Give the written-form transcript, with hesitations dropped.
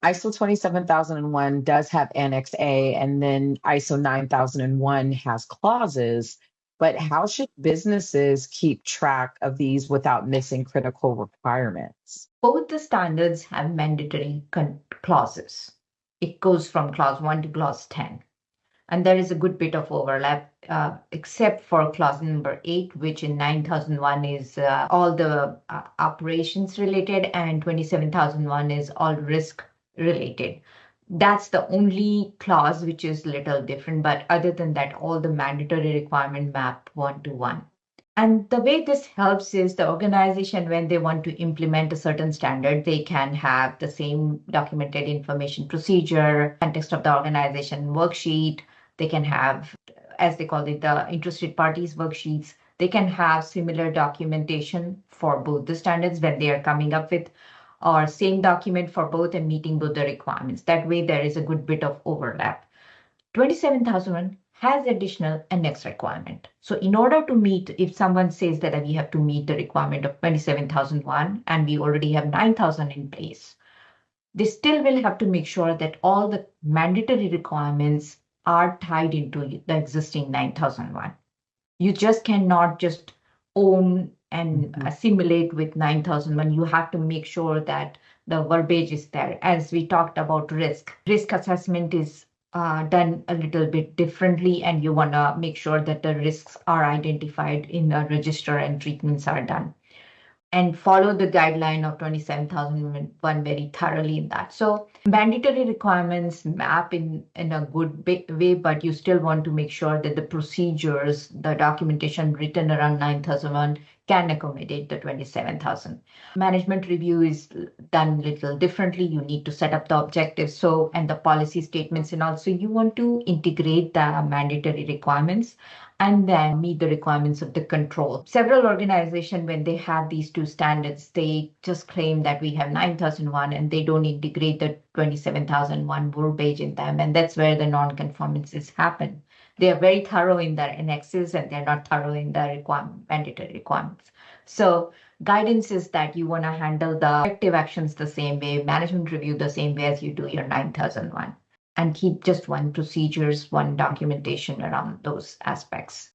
ISO 27001 does have Annex A, and then ISO 9001 has clauses. But how should businesses keep track of these without missing critical requirements? Both the standards have mandatory clauses. It goes from clause 1 to clause 10. And there is a good bit of overlap, except for clause number 8, which in 9001 is all the operations related, and 27001 is all risk related. That's the only clause which is little different, but other than that, all the mandatory requirement map 1-to-1. And the way this helps is the organization, when they want to implement a certain standard, they can have the same documented information procedure, context of the organization worksheet. They can have, as they call it, the interested parties worksheets. They can have similar documentation for both the standards when they are coming up with, or same document for both and meeting both the requirements. That way, there is a good bit of overlap. 27001 has additional Annex requirement. So in order to meet, if someone says that we have to meet the requirement of 27001 and we already have 9000 in place, they still will have to make sure that all the mandatory requirements are tied into the existing 9001. You just cannot just own and assimilate with 9001. You have to make sure that the verbiage is there. As we talked about risk assessment is done a little bit differently, and you want to make sure that the risks are identified in the register and treatments are done, and follow the guideline of 27001 very thoroughly in that. So mandatory requirements map in a good way, but you still want to make sure that the procedures, the documentation written around 9001 can accommodate the 27000. Management review is done a little differently. You need to set up the objectives, and the policy statements, and also you want to integrate the mandatory requirements and then meet the requirements of the control. Several organizations, when they have these two standards, they just claim that we have 9001 and they don't integrate the 27001 verbiage in them. And that's where the non-conformances happen. They are very thorough in their annexes and they're not thorough in the mandatory requirements. So guidance is that you want to handle the corrective actions the same way, management review the same way as you do your 9001. And keep just one procedures, one documentation around those aspects.